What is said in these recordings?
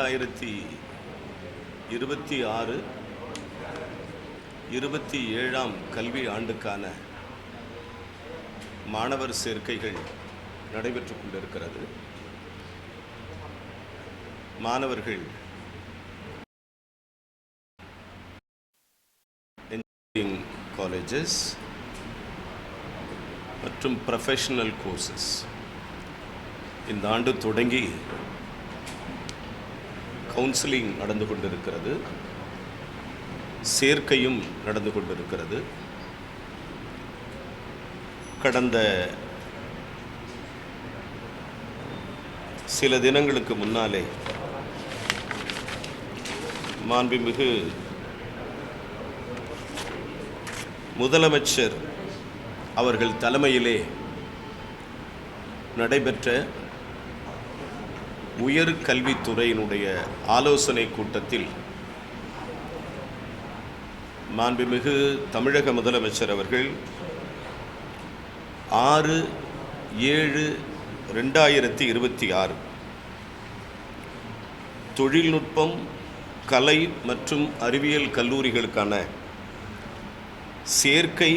2026-27 கல்வி ஆண்டுக்கான மாணவர் சேர்க்கைகள் நடைபெற்றுக் கொண்டிருக்கிறது. மாணவர்கள் இன்ஜினியரிங் காலேஜஸ் மற்றும் ப்ரொஃபஷனல் கோர்சஸ் இந்த ஆண்டு தொடங்கி கவுன்சிலிங் நடந்து கொண்டிருக்கிறது, சேர்க்கையும் நடந்து கொண்டிருக்கிறது. கடந்த சில தினங்களுக்கு முன்னாலே மாண்புமிகு முதலமைச்சர் அவர்கள் தலைமையிலே நடைபெற்ற உயர் கல்வித்துறையினுடைய ஆலோசனை கூட்டத்தில் மாண்புமிகு தமிழக முதலமைச்சர் அவர்கள் 6/7/2026 தொழில்நுட்பம், கலை மற்றும் அறிவியல் கல்லூரிகளுக்கான சேர்க்கை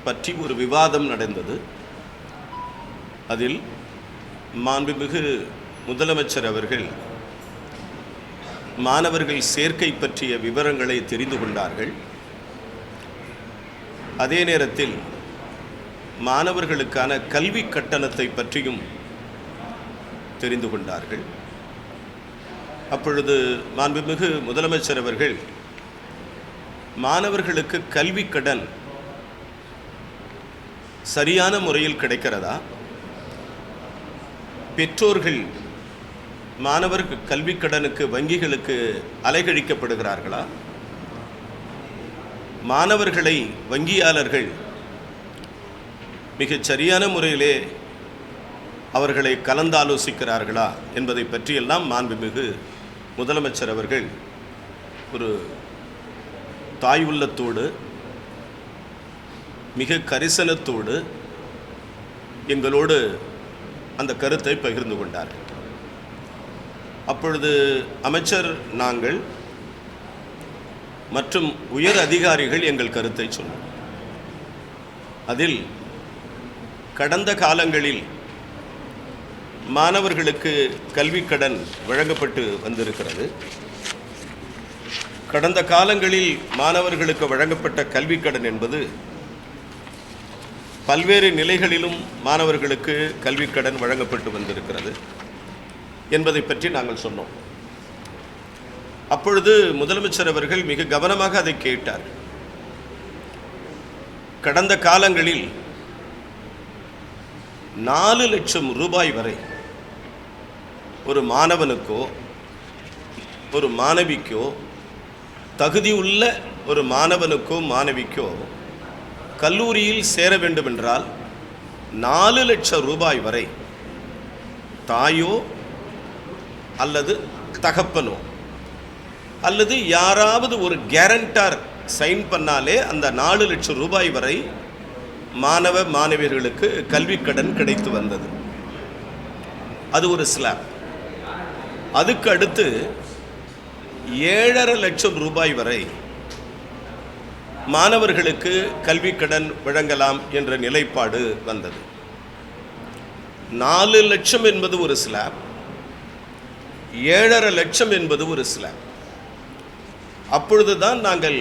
பற்றி ஒரு விவாதம் நடந்தது. அதில் மாண்புமிகு முதலமைச்சர் அவர்கள் மாணவர்கள் சேர்க்கை பற்றிய விவரங்களை தெரிந்து கொண்டார்கள். அதே நேரத்தில் மாணவர்களுக்கான கல்வி கட்டணத்தை பற்றியும் தெரிந்து கொண்டார்கள். அப்பொழுது மாண்புமிகு முதலமைச்சர் அவர்கள் மாணவர்களுக்கு கல்வி கடன் சரியான முறையில் கிடைக்கிறதா, பெற்றோர்கள் மாணவர்கள் கல்வி கடனுக்கு வங்கிகளுக்கு அலைகழிக்கப்படுகிறார்களா, மாணவர்களை வங்கியாளர்கள் மிகச் சரியான முறையிலே அவர்களை கலந்தாலோசிக்கிறார்களா என்பதை பற்றியெல்லாம் மாண்புமிகு முதலமைச்சர் அவர்கள் ஒரு தாய் உள்ளத்தோடு மிக கரிசனத்தோடு எங்களோடு அந்த கருத்தை பகிர்ந்து கொண்டார்கள். அப்பொழுது அமைச்சர், நாங்கள் மற்றும் உயர் அதிகாரிகள் எங்கள் கருத்தை சொன்னோம். அதில் கடந்த காலங்களில் மாணவர்களுக்கு கல்வி கடன் வழங்கப்பட்டு வந்திருக்கிறது. கடந்த காலங்களில் மாணவர்களுக்கு வழங்கப்பட்ட கல்வி கடன் என்பது பல்வேறு நிலைகளிலும் மாணவர்களுக்கு கல்வி கடன் வழங்கப்பட்டு வந்திருக்கிறது என்பதை பற்றி நாங்கள் சொன்னோம். அப்பொழுது முதலமைச்சர் அவர்கள் மிக கவனமாக அதை கேட்டார். கடந்த காலங்களில் 4 லட்சம் ரூபாய் வரை ஒரு மாணவனுக்கோ ஒரு மாணவிக்கோ, தகுதியுள்ள ஒரு மாணவனுக்கோ மாணவிக்கோ கல்லூரியில் சேர வேண்டுமென்றால் 4 லட்சம் ரூபாய் வரை தாயோ அல்லது தகப்பனோ அல்லது யாராவது ஒரு கேரண்டார் சைன் பண்ணாலே அந்த 4 லட்சம் ரூபாய் வரை மாணவ மாணவியர்களுக்கு கல்வி கடன் கிடைத்து வந்தது. அது ஒரு ஸ்லாப். அதுக்கு அடுத்து 7.5 லட்சம் ரூபாய் வரை மாணவர்களுக்கு கல்வி கடன் வழங்கலாம் என்ற நிலைப்பாடு வந்தது. 4 லட்சம் என்பது ஒரு ஸ்லாப், 7.5 லட்சம் என்பது ஒரு ஸ்லாப். அப்பொழுதுதான் நாங்கள்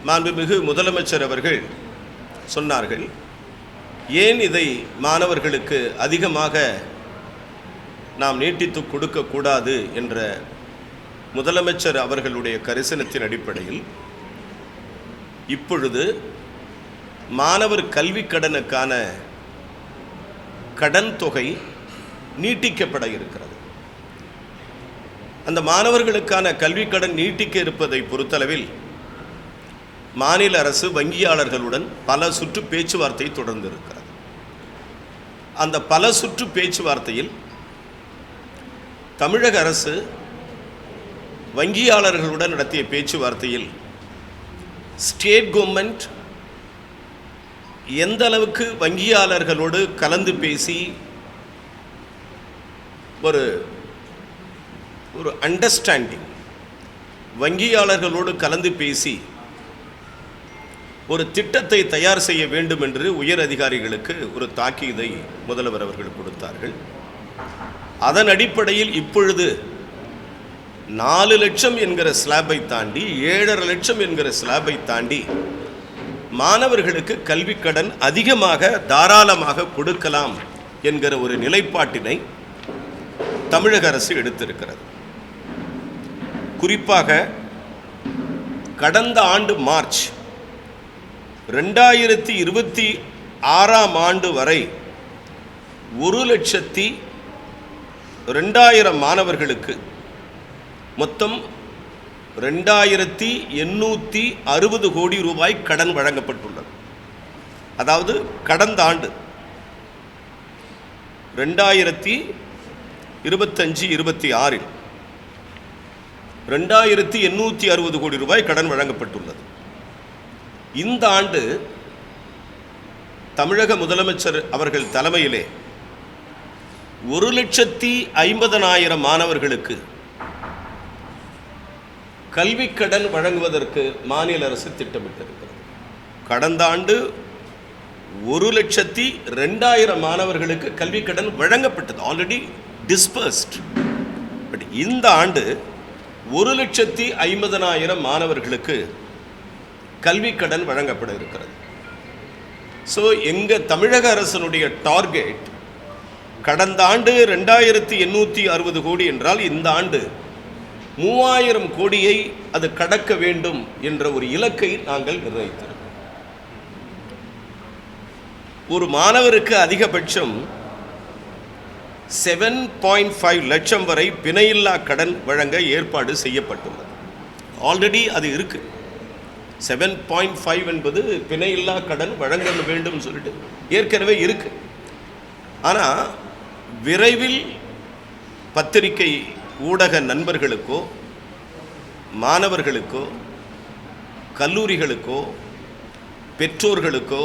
மாண்புமிகு முதலமைச்சர் அவர்கள் சொன்னார்கள், ஏன் இதை மாணவர்களுக்கு அதிகமாக நாம் நீட்டித்து கொடுக்கக்கூடாது என்ற முதலமைச்சர் அவர்களுடைய கரிசனத்தின் அடிப்படையில் இப்பொழுது மாணவர் கல்வி கடனுக்கான கடன் தொகை நீட்டிக்கப்பட இருக்கிறது. அந்த மாணவர்களுக்கான கல்வி கடன் நீட்டிக்க இருப்பதை பொறுத்தளவில் மாநில அரசு வங்கியாளர்களுடன் பல சுற்று பேச்சுவார்த்தை தொடர்ந்து இருக்கிறது. அந்த பல சுற்று பேச்சுவார்த்தையில் தமிழக அரசு வங்கியாளர்களுடன் நடத்திய பேச்சுவார்த்தையில் ஸ்டேட் கவர்மெண்ட் எந்த அளவுக்கு வங்கியாளர்களோடு கலந்து பேசி ஒரு ஒரு அண்டர்ஸ்டாண்டிங், வங்கியாளர்களோடு கலந்து பேசி ஒரு திட்டத்தை தயார் செய்ய வேண்டும் என்று உயர் அதிகாரிகளுக்கு ஒரு தாக்கீதை முதல்வர் அவர்கள் கொடுத்தார்கள். அதன் அடிப்படையில் இப்பொழுது 4 லட்சம் என்கிற ஸ்லாபை தாண்டி 7.5 லட்சம் என்கிற ஸ்லாபை தாண்டி மாணவர்களுக்கு கல்வி கடன் அதிகமாக தாராளமாக கொடுக்கலாம் என்கிற ஒரு நிலைப்பாட்டினை தமிழக அரசு எடுத்திருக்கிறது. குறிப்பாக கடந்த ஆண்டு மார்ச் 2026 வரை 1,02,000 மாணவர்களுக்கு மொத்தம் 2,860 கோடி ரூபாய் கடன் வழங்கப்பட்டுள்ளது. அதாவது கடந்த ஆண்டு 2025-26 2,860 கோடி ரூபாய் கடன் வழங்கப்பட்டுள்ளது. இந்த ஆண்டு தமிழக முதலமைச்சர் அவர்கள் தலைமையிலே 1,50,000 மாணவர்களுக்கு கல்வி கடன் வழங்குவதற்கு மாநில அரசு திட்டமிட்டிருக்கிறது. கடந்த ஆண்டு 1,02,000 மாணவர்களுக்கு கல்வி கடன் வழங்கப்பட்டது, ஆல்ரெடி டிஸ்பர்ஸ்ட். பட் இந்த ஆண்டு 1,50,000 மாணவர்களுக்கு கல்வி கடன் வழங்கப்பட இருக்கிறது. ஸோ எங்கள் தமிழக அரசனுடைய டார்கெட் கடந்த ஆண்டு 2,860 கோடி என்றால் இந்த ஆண்டு 3,000 கோடியை அது கடக்க வேண்டும் என்ற ஒரு இலக்கை நாங்கள் நிர்ணயித்திருக்கிறோம். ஒரு மாணவருக்கு அதிகபட்சம் 7.5 லட்சம் வரை பிணையில்லா கடன் வழங்க ஏற்பாடு செய்யப்பட்டுள்ளது. ஆல்ரெடி அது இருக்கு. 7.5 என்பது பிணையில்லா கடன் வழங்க வேண்டும் சொல்லிட்டு ஏற்கனவே இருக்கு. ஆனால் விரைவில் பத்திரிகை ஊடக நண்பர்களுக்கோ மாணவர்களுக்கோ கல்லூரிகளுக்கோ பெற்றோர்களுக்கோ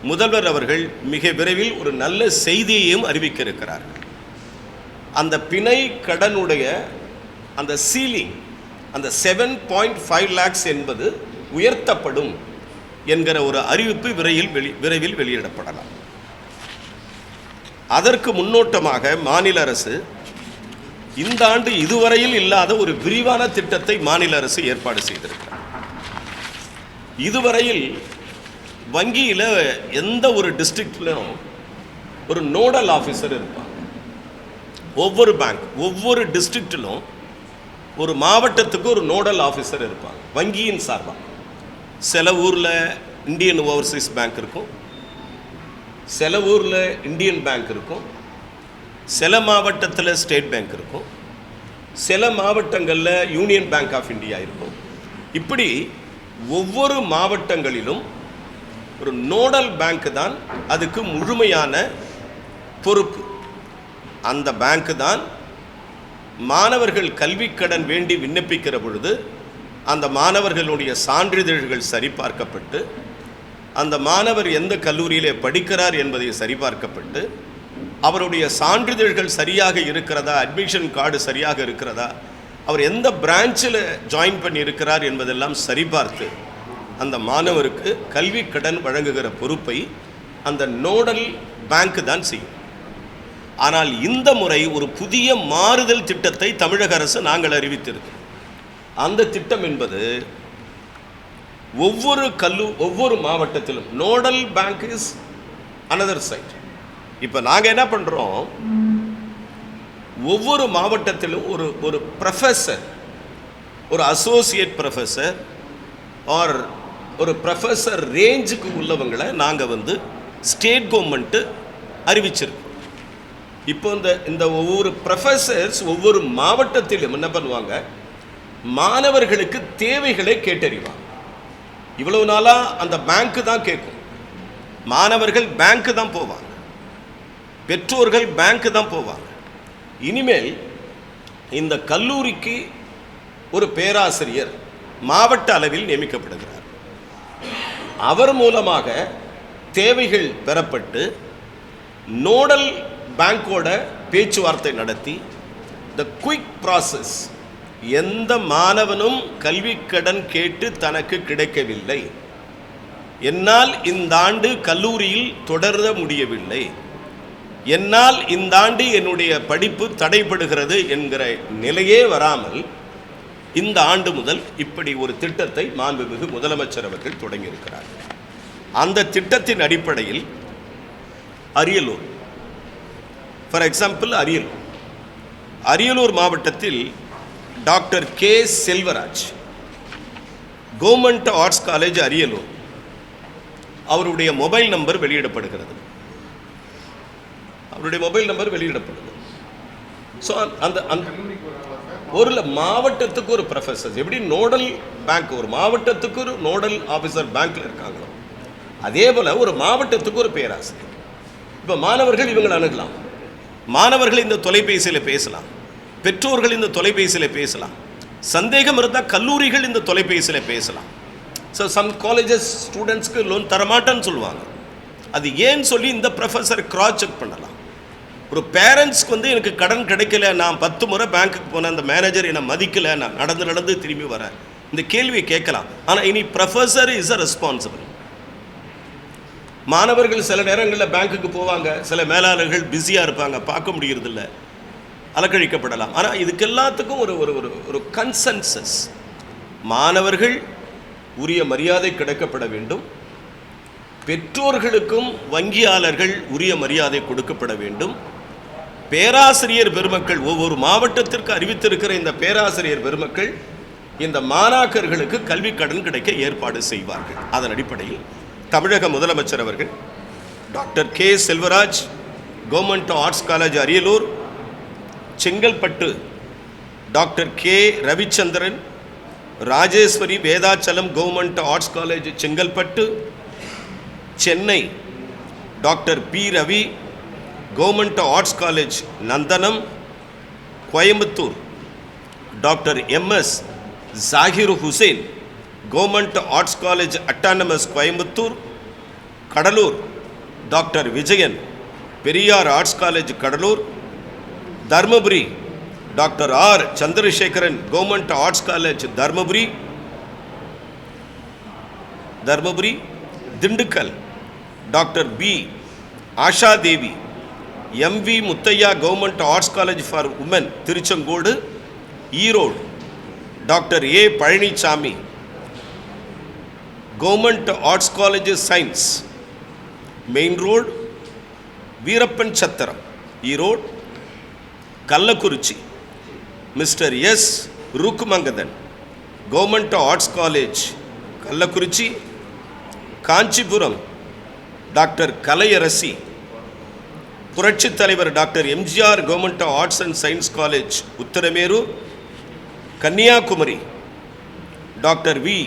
முதல்வர் அவர்கள் மிக விரைவில் ஒரு நல்ல செய்தியையும் அறிவிக்க இருக்கிறார்கள். அந்த பிணை கடனுடைய அந்த சீலிங், அந்த 7.5 lakhs என்பது உயர்த்தப்படும் என்கிற ஒரு அறிவிப்பு விரைவில் வெளியிடப்படலாம். அதற்கு முன்னோட்டமாக மாநில அரசு இந்த ஆண்டு இதுவரையில் இல்லாத ஒரு விரிவான திட்டத்தை மாநில அரசு ஏற்பாடு செய்திருக்கிறார். இதுவரையில் வங்கியில் எந்த ஒரு டிஸ்ட்ரிக்ட்லையும் ஒரு நோடல் ஆஃபீஸர் இருப்பாங்க. ஒவ்வொரு பேங்க், ஒவ்வொரு டிஸ்ட்ரிக்டிலும் ஒரு மாவட்டத்துக்கு ஒரு நோடல் ஆஃபீஸர் இருப்பாங்க வங்கியின் சார்பாக. சில ஊரில் இந்தியன் ஓவர்சீஸ் பேங்க் இருக்கும், சில ஊரில் இந்தியன் பேங்க் இருக்கும், சில மாவட்டத்தில் ஸ்டேட் பேங்க் இருக்கும், சில மாவட்டங்களில் யூனியன் பேங்க் ஆஃப் இந்தியா இருக்கும். இப்படி ஒவ்வொரு மாவட்டங்களிலும் ஒரு நோடல் பேங்க் தான் அதுக்கு முழுமையான பொறுப்பு. அந்த பேங்க் தான் மாணவர்கள் கல்வி கடன் வேண்டி விண்ணப்பிக்கிற பொழுது அந்த மாணவர்களுடைய சான்றிதழ்கள் சரிபார்க்கப்பட்டு, அந்த மாணவர் எந்த கல்லூரியிலே படிக்கிறார் என்பதை சரிபார்க்கப்பட்டு, அவருடைய சான்றிதழ்கள் சரியாக இருக்கிறதா, அட்மிஷன் கார்டு சரியாக இருக்கிறதா, அவர் எந்த பிரான்ச்சில் ஜாயின் பண்ணி இருக்கிறார் என்பதெல்லாம் சரிபார்த்து அந்த மாணவருக்கு கல்வி கடன் வழங்குகிற பொறுப்பை அந்த நோடல் பேங்க் தான் செய்யும். ஆனால் இந்த முறை ஒரு புதிய மாறுதல் திட்டத்தை தமிழக அரசு நாங்கள் அறிவித்திருக்கிறோம். அந்த திட்டம் என்பது ஒவ்வொரு மாவட்டத்திலும் nodal bank is another side. இப்போ நாங்கள் என்ன பண்ணுறோம், ஒவ்வொரு மாவட்டத்திலும் ஒரு ப்ரொஃபஸர், ஒரு அசோசியேட் ப்ரொஃபஸர் ஆர் ஒரு ப்ரொஃபஸர் ரேஞ்சுக்கு உள்ளவங்களை நாங்கள் ஸ்டேட் கவர்மெண்ட்டு அறிவிச்சிருக்கோம். இப்போ இந்த ஒவ்வொரு ப்ரொஃபஸர்ஸ் ஒவ்வொரு மாவட்டத்திலும் என்ன பண்ணுவாங்க, மாணவர்களுக்கு தேவைகளை கேட்டறிவாங்க. இவ்வளவு நாளாக அந்த பேங்க்கு தான் கேட்கும், மாணவர்கள் பேங்க்கு தான் போவாங்க, பெற்றோர்கள் பேங்க்கு தான் போவாங்க. இனிமேல் இந்த கல்லூரிக்கு ஒரு பேராசிரியர் மாவட்ட அளவில் நியமிக்கப்படுகிறார். அவர் மூலமாக தேவைகள் பெறப்பட்டு நோடல் பேங்கோட பேச்சுவார்த்தை நடத்தி த குயிக் ப்ராசஸ். எந்த மாணவனும் கல்வி கடன் கேட்டு தனக்கு கிடைக்கவில்லை, என்னால் இந்த ஆண்டு கல்லூரியில் தொடர முடியவில்லை, என்னால் இந்த ஆண்டு என்னுடைய படிப்பு தடைபடுகிறது என்கிற நிலையே வராமல் இந்த ஆண்டு முதல் இப்படி ஒரு திட்டத்தை மாண்புமிகு முதலமைச்சர் அவர்கள் தொடங்கியிருக்கிறார். அந்த திட்டத்தின் அடிப்படையில் அரியலூர், ஃபார் எக்ஸாம்பிள் அரியலூர் மாவட்டத்தில் doctor K Selvaraj, government arts college Ariyalur, அவருடைய மொபைல் நம்பர் வெளியிடப்படுகிறது. ஸோ அந்த ஒரு மாவட்டத்துக்கு ஒரு ப்ரொஃபஸர், எப்படி நோடல் பேங்க், ஒரு மாவட்டத்துக்கு ஒரு நோடல் ஆஃபீஸர் பேங்க்ல இருக்காங்களோ அதே போல ஒரு மாவட்டத்துக்கு ஒரு பேராசிரியர். இப்போ மாணவர்கள் இவங்களை அணுகலாம், மாணவர்கள் இந்த தொலைபேசியில் பேசலாம், பெற்றோர்கள் இந்த தொலைபேசியில் பேசலாம், சந்தேகம் இருந்தால் கல்லூரிகள் இந்த தொலைபேசியில் பேசலாம். ஸோ சம் காலேஜஸ் ஸ்டூடெண்ட்ஸ்க்கு லோன் தரமாட்டேன்னு சொல்லுவாங்க. அது ஏன்னு சொல்லி இந்த ப்ரொஃபஸர் கிராஸ் செக் பண்ணலாம். ஒரு பேரண்ட்ஸ்க்கு எனக்கு கடன் கிடைக்கல, நான் 10 முறை பேங்க்குக்கு போனேன், அந்த மேனேஜர் என்னை மதிக்கலை, நான் நடந்து திரும்பி வரேன், இந்த கேள்வியை கேட்கலாம். ஆனால் இனி ப்ரொஃபஸர் இஸ் அ ரெஸ்பான்சிபிள். மாணவர்கள் சில நேரங்களில் பேங்க்குக்கு போவாங்க, சில மேலாளர்கள் பிஸியாக இருப்பாங்க, பார்க்க முடியறதில்ல, அலக்கழிக்கப்படலாம். ஆனால் இதுக்கு எல்லாத்துக்கும் ஒரு ஒரு ஒரு கன்சென்சஸ், மாணவர்கள் உரிய மரியாதை கிடைக்கப்பட வேண்டும், பெற்றோர்களுக்கும் வங்கியாளர்கள் உரிய மரியாதை கொடுக்கப்பட வேண்டும், பேராசிரியர் பெருமக்கள், ஒவ்வொரு மாவட்டத்திற்கு அறிவித்திருக்கிற இந்த பேராசிரியர் பெருமக்கள் இந்த மாணாக்கர்களுக்கு கல்வி கடன் கிடைக்க ஏற்பாடு செய்வார்கள். அதன் அடிப்படையில் தமிழக முதலமைச்சர் அவர்கள் doctor K Selvaraj, government arts college Ariyalur, Chengalpattu doctor K Ravichandran, Rajeshwari Vedachalam government arts college Chengalpattu, Chennai doctor P Ravi, government arts college Nandanam, Coimbatore doctor MS Zakir Hussain, government arts college autonomous Coimbatore, Cuddalore doctor Vijayan, Periyar arts college Cuddalore, Dharmapuri doctor R Chandrasekaran, government arts college Dharmapuri, Dindigul doctor P Asha Devi, MV Muthiah, government arts college for women Tiruchengode, Erode doctor A Palaniswami, government arts college science main road, Veerappan Chatram Erode, Kallakurichi mister S Rukmangadhan, government arts college Kallakurichi, Kanchipuram doctor Kalaiyarasi, புரட்சி தலைவர் doctor MGR government arts and science college Uttaramerur, Kanniyakumari doctor V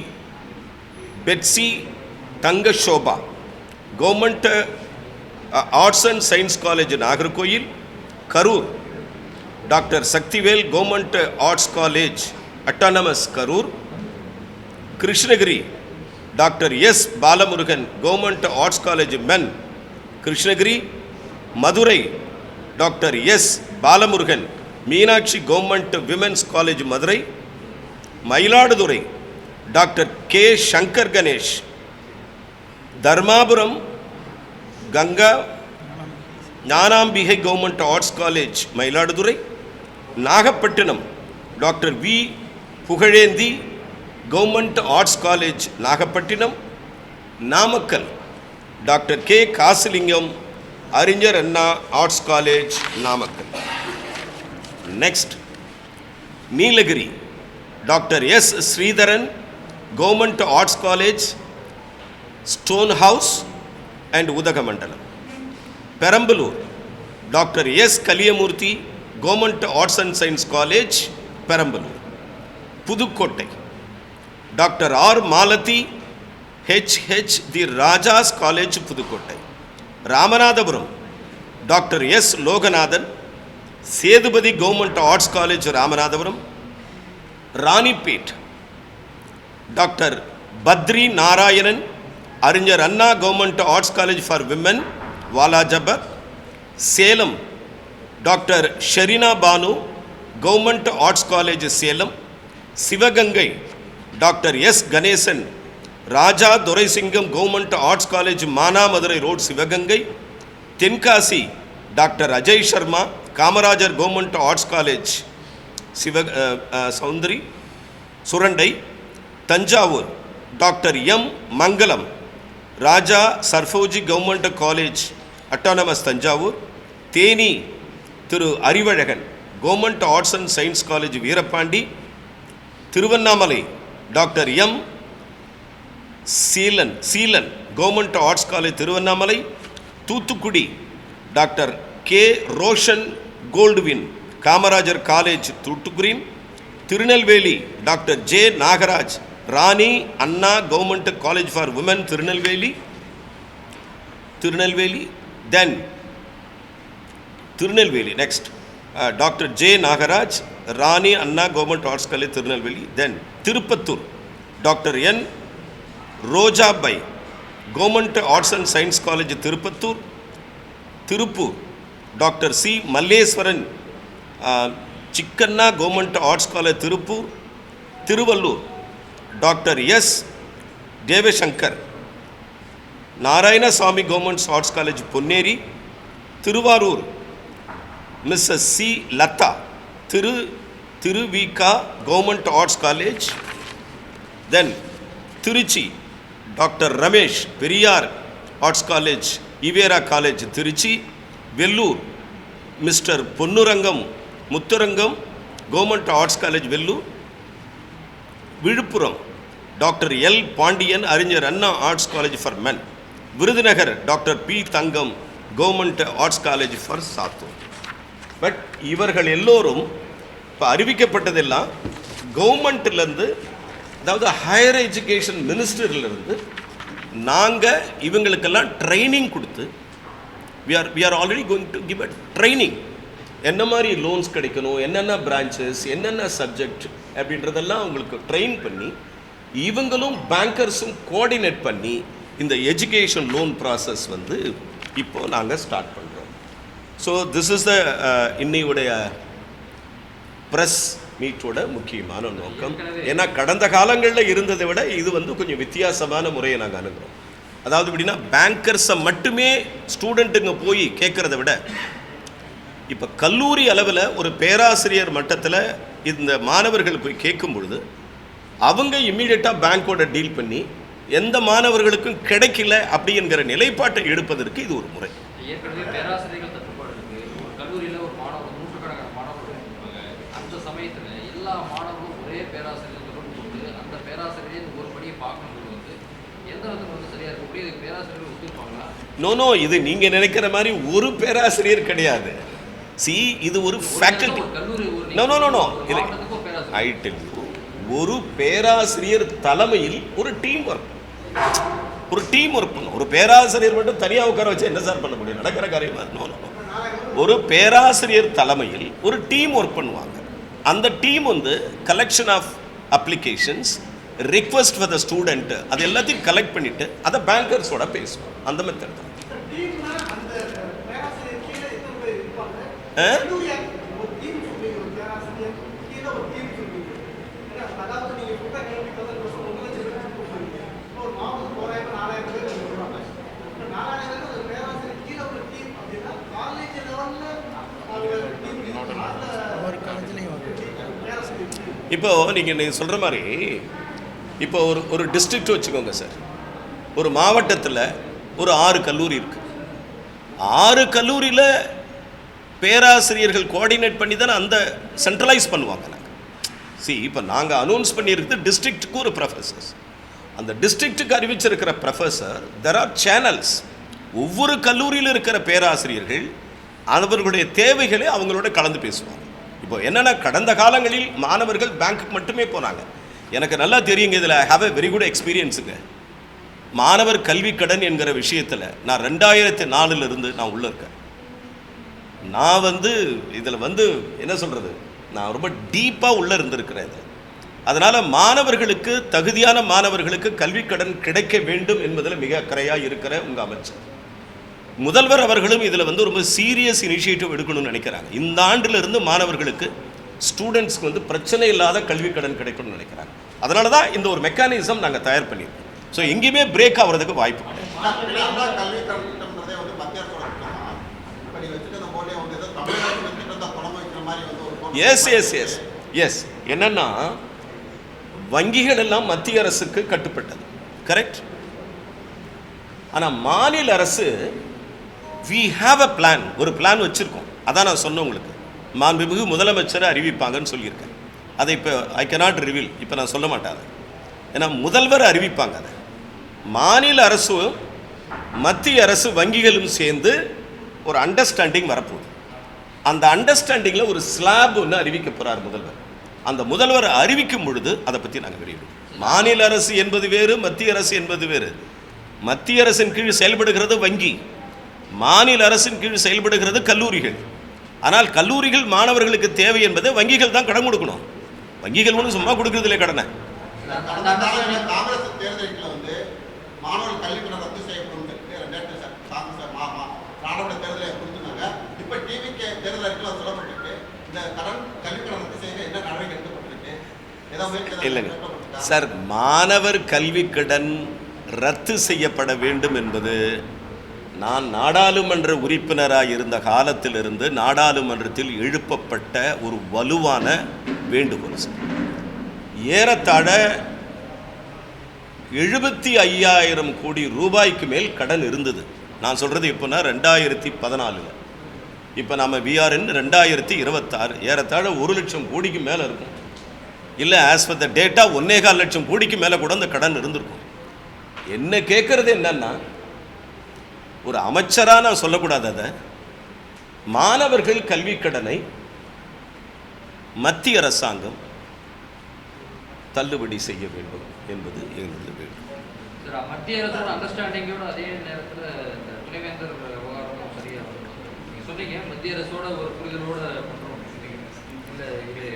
Betsy Thangashoba, government arts and science college Nagercoil, Karur doctor Sakthivel, government arts college autonomous Karur, Krishnagiri doctor S Balamurugan, government arts college men Krishnagiri, Madurai doctor S Balamurugan, Meenakshi government women's college Madurai, Mayiladuthurai doctor K Shankar Ganesh, Dharmapuram Ganga Gnanambigai government arts college Mayiladuthurai, Nagapattinam doctor V Pugazhendhi, government arts college Nagapattinam, Namakkal doctor K Kasilingam, அறிஞர் Anna arts college Namakkal. Next Nilgiri doctor S Sridharan, government arts college stone house and Udhagamandalam, Perambalur doctor S Kaliyamoorthy, government arts and science college Perambalur, Pudukkottai doctor R Malathi, HH the Rajah's college Pudukkottai, Ramanathapuram doctor S Loganathan, Sethupathi government arts college Ramanathapuram, Ranipet doctor Badri Narayanan, அறிஞர் Anna government arts college for women Walajapet, Salem doctor Sherina Banu, government arts college Salem, Sivaganga doctor S Ganesan Raja Duraisingam government arts college Manamadurai road Sivaganga, Tenkasi doctor Ajay Sharma Kamarajar government arts college Sowndari Surandai, Thanjavur doctor M Mangalam Raja Serfoji government college autonomous Thanjavur, Theni Thiru Arivazhagan government arts and science college Veerapandi, Tiruvannamalai doctor M Seelan government arts college Tiruvannamalai, Thoothukudi doctor K Roshan Goldwin Kamarajar college Thoothukudi, Tirunelveli doctor J Nagaraj Rani Anna government college for women Tirunelveli, தென் Tirunelveli next doctor J Nagaraj Rani Anna government arts college Tirunelveli, தென் Tiruppattur doctor N Rojabai government arts and science college Tiruppattur, Tiruppur doctor C Malleswaran Chikkanna government arts college Tiruppur, Tiruvallur doctor S Devasankar Narayanasamy government arts college Ponneri, Thiruvarur Mrs C Latha Thiruvika government arts college, தென் Trichy doctor Ramesh Periyar arts college EVR college Trichy, Vellore mister Ponnurangam Muthurangam government arts college Vellore, Villupuram doctor L Pandian அறிஞர் Anna arts college for men, Virudhunagar doctor P Thangam government arts college for Sattur. But இவர்கள் எல்லோரும் இப்போ அறிவிக்கப்பட்டதெல்லாம் கவர்மெண்ட்லேருந்து, அதாவது higher education மினிஸ்டர்லேருந்து நாங்கள் இவங்களுக்கெல்லாம் training கொடுத்து we are already going to give a training. என்ன மாதிரி லோன்ஸ் கிடைக்கணும், என்னென்ன பிரான்ச்சஸ், என்னென்ன சப்ஜெக்ட் அப்படின்றதெல்லாம் உங்களுக்கு ட்ரெயின் பண்ணி இவங்களும் பேங்கர்ஸும் கோஆர்டினேட் பண்ணி இந்த எஜுகேஷன் லோன் ப்ராசஸ் வந்து இப்போது நாங்கள் ஸ்டார்ட் பண்ணுறோம். ஸோ திஸ் இஸ் த இன்னையுடைய ப்ரெஸ் மீட்டோட முக்கியமான நோக்கம். ஏன்னா கடந்த காலங்களில் இருந்ததை விட இது வந்து கொஞ்சம் வித்தியாசமான முறையை நாங்கள் அணுகிறோம். அதாவது எப்படின்னா, பேங்கர்ஸை மட்டுமே ஸ்டூடெண்ட்டுங்க போய் கேட்குறத விட இப்போ கல்லூரி அளவில் ஒரு பேராசிரியர் மட்டத்தில் இந்த மாணவர்கள் போய் கேட்கும் பொழுது அவங்க இம்மீடியட்டாக பேங்க்கோட டீல் பண்ணி எந்த மாணவர்களுக்கும் கிடைக்கல அப்படிங்கிற நிலைப்பாட்டை எடுப்பதற்கு இது ஒரு முறை. ஏற்கனவே பேராசிரியர்கள் தட்டுப்பாடு இருக்குது. ஒரு கல்லூரியில் ஒரு மாணவர் நூற்றுக்கணக்கான மாணவர்கள் அந்த சமயத்தில் எல்லா மாணவர்களும் ஒரே பேராசிரியர் தொடர்பு கொண்டு அந்த பேராசிரியரை ஒரு படியை பார்க்கணுங்கிறது வந்து எந்த விதத்தில் வந்து சரியாக இருக்கக்கூடிய இதுக்கு பேராசிரியர்கள் ஒத்துருப்பாங்களா? நோ, இது நீங்கள் நினைக்கிற மாதிரி ஒரு பேராசிரியர் கிடையாது. இது ஒரு faculty. No I tell you, ஒரு பேராசிரியர் தலைமையில் ஒரு டீம் ஒர்க் பண்ணும். ஒரு பேராசிரியர் மட்டும் தனியாக உட்கார வச்சு என்ன சார் பண்ண முடியும்? நடக்கிற காரியமா? நோ. ஒரு பேராசிரியர் தலைமையில் ஒரு டீம் ஒர்க் பண்ணுவாங்க. அந்த டீம் வந்து collection of applications, request for the student, அது எல்லாத்தையும் கலெக்ட் பண்ணிட்டு அதை பேங்கர்ஸோட பேசுவோம். அந்த மெத்தட் தான். இப்போ நீங்கள் சொல்கிற மாதிரி இப்போ ஒரு டிஸ்ட்ரிக்ட் வச்சுக்கோங்க சார். ஒரு மாவட்டத்தில் ஒரு 6 கல்லூரி இருக்குது. 6 கல்லூரியில் பேராசிரியர்கள் கோஆர்டினேட் பண்ணி தானே அந்த சென்ட்ரலைஸ் பண்ணுவாங்க. நாங்கள் இப்போ நாங்கள் அனௌன்ஸ் பண்ணியிருக்கிறது டிஸ்ட்ரிக்ட்டுக்கு ஒரு ப்ரொஃபஸர்ஸ். அந்த டிஸ்ட்ரிக்ட்டுக்கு அறிவிச்சிருக்கிற ப்ரொஃபஸர், தெர் ஆர் சேனல்ஸ். ஒவ்வொரு கல்லூரியில் இருக்கிற பேராசிரியர்கள் அவர்களுடைய தேவைகளை அவங்களோட கலந்து பேசுவாங்க. இப்போ என்னென்னா, கடந்த காலங்களில் மாணவர்கள் பேங்க்குக்கு மட்டுமே போனாங்க. எனக்கு நல்லா தெரியுங்க, இதில் ஹாவ் எ வெரி குட் எக்ஸ்பீரியன்ஸுங்க. மாணவர் கல்வி கடன் என்கிற விஷயத்தில் நான் 2004 நான் உள்ளே இருக்கேன். நான் இதில் என்ன சொல்கிறது, நான் ரொம்ப டீப்பாக உள்ளே இருந்திருக்கிறேன் இதில். அதனால் மாணவர்களுக்கு, தகுதியான மாணவர்களுக்கு கல்வி கடன் கிடைக்க வேண்டும் என்பதில் மிக அக்கறையாக இருக்கிற உங்கள் அமைச்சர் முதல்வர் அவர்களும் இதில் ரொம்ப சீரியஸ் இனிஷியேட்டிவ் எடுக்கணும்னு நினைக்கிறாங்க. இந்த ஆண்டிலிருந்து மாணவர்களுக்கு ஸ்டூடெண்ட்ஸ்க்கு வந்து பிரச்சனை இல்லாத கல்வி கடன் கிடைக்கும்னு நினைக்கிறாங்க. அதனால தான் இந்த ஒரு மெக்கானிசம் நாங்கள் தயார் பண்ணியிருக்கோம். ஸோ எங்கேயுமே பிரேக் ஆகிறதுக்கு வாய்ப்பு கிடையாது. கல்வி திட்டம்ன்றதே வந்து மத்திய அரசோட திட்டம் தான். இப்போ நீ வச்சுட்டு அந்த போர்டே வந்து ஏதோ தமிழ்நாட்டு திட்டத்தை புலம்ப வைக்கிற மாதிரி வந்து ஒரு எஸ் என்னன்னா வங்கிகள் எல்லாம் மத்திய அரசுக்கு கட்டுப்பட்டது, கரெக்ட். ஆனால் மாநில அரசு we have a plan, ஒரு பிளான் வச்சிருக்கோம். அதான் நான் சொன்னேன் உங்களுக்கு, மாண்புமிகு முதலமைச்சரை அறிவிப்பாங்கன்னு சொல்லியிருக்கேன். அதை இப்போ ஐ cannot reveal, இப்போ நான் சொல்ல மாட்டேன் அதை. ஏன்னா முதல்வர் அறிவிப்பாங்க அதை. மாநில அரசு மத்திய அரசு வங்கிகளும் சேர்ந்து ஒரு அண்டர்ஸ்டாண்டிங் வரப்போகுது. அந்த அண்டர்ஸ்டாண்டிங்கில் ஒரு ஸ்லாப் ஒன்று அறிவிக்க போகிறார் முதல்வர். அந்த முதல்வர் அறிவிக்கும் பொழுது அதை பற்றி நாங்கள் வெளியிடுவோம். மாநில அரசு என்பது வேறு, மத்திய அரசு என்பது வேறு. மத்திய அரசின் கீழ் செயல்படுகிறது வங்கி, மாநில அரசின் கீழ் செயல்படுகிறது கல்லூரிகள். ஆனால் கல்லூரிகள் மாணவர்களுக்கு தேவை என்பதை வங்கிகள் தான் கடன் கொடுக்கணும். வங்கிகள் ஒன்றும் சும்மா கொடுக்கறது இல்லை கடனை. காங்கிரஸ் தேர்தலில் வந்து மாணவர்கள் கல்வி கடன் ரத்து செய்யப்படும் நாடாளுமன்ற தேர்தலை கொடுத்துருந்தாங்க. இப்போ டிவிக்கு தேர்தல் அறிக்கையில் சொல்லப்பட்டிருக்கு. இந்த கடன் கல்வி கடன் ரத்து செய்ய என்ன நடவடிக்கை எடுக்கப்பட்டிருக்கு? இல்லைங்க சார், மாணவர் கல்வி கடன் ரத்து செய்யப்பட வேண்டும் என்பது நான் நாடாளுமன்ற உறுப்பினராக இருந்த காலத்திலிருந்து நாடாளுமன்றத்தில் எழுப்பப்பட்ட ஒரு வலுவான வேண்டுகோள் சார். ஏறத்தாழ 75,000 கோடி ரூபாய்க்கு மேல் கடன் இருந்தது. நான் சொல்கிறது இப்போனா 2014. இப்போ நம்ம விஆர்என் 2026, ஏறத்தாழ 1 லட்சம் கோடிக்கு மேலே இருக்கும். இல்லை ஆஸ் பர் த டேட்டா 1.25 லட்சம் கோடிக்கு மேலே கூட அந்த கடன் இருந்திருக்கும். என்ன கேட்குறது என்னன்னா, ஒரு அமைச்சராக நான் சொல்லக்கூடாது, அதை மாணவர்கள் கல்வி கடனை மத்திய அரசாங்கம் தள்ளுபடி செய்ய வேண்டும் என்பது எங்களது வேண்டும். மத்திய அரசோட அண்டர்ஸ்டாண்டிங்கோட அதே நேரத்தில் துணைவேந்தர் விவகாரம் சரியாக நீங்கள் சொன்னீங்க, மத்திய அரசோட ஒரு புரிதலோட பண்ணுறோம்.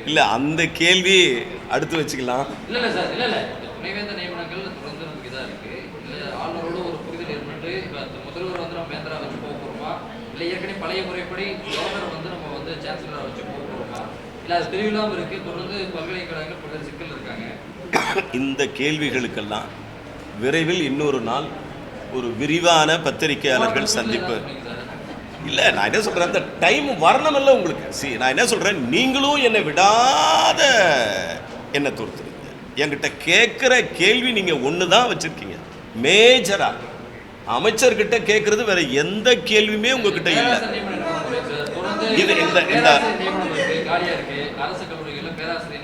இல்லை அந்த கேள்வி அடுத்து வச்சுக்கலாம். இல்லை சார், இல்லை துணைவேந்தர் நியமனங்கள் தொடர்ந்து நமக்கு இதாக இருக்குது. இல்லை ஆளுநரோட ஒரு புரிதல் ஏற்பட்டு இப்போ முதல்வர் வந்து நம்ம வேந்தராக வச்சு போக போகிறோமா, இல்லை ஏற்கனவே பழைய முறைப்படி கவர்னர் வந்து நம்ம வந்து சான்சலராக வச்சு போக போகிறோமா, இல்லை அது தெளிவில்லாமல் இருக்குது. தொடர்ந்து பல்கலைக்கழகங்கள் பல்வேறு சிக்கல் இருக்காங்க. இந்த கேள்விகளுக்கெல்லாம் விரைவில் இன்னொரு நாள் ஒரு விரிவான பத்திரிகையாளர்கள் சந்திப்பு. இல்லை நான் என்ன சொல்கிறேன், அந்த டைம் வரணுமில்ல உங்களுக்கு. நான் என்ன சொல்கிறேன், நீங்களும் என்னை விடாத என்னை தோர்த்துறீங்க. என்கிட்ட கேட்குற கேள்வி நீங்கள் ஒன்று தான் வச்சுருக்கீங்க மேஜராக. அமைச்சர்கிட்ட கேட்குறது வேற எந்த கேள்வியுமே உங்ககிட்ட இல்லை. இது இந்த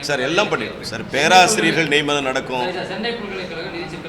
சார் எல்லாம் பண்ணிடுவோம் சார். பேராசிரியர்கள் நியமனம் நடக்கும்.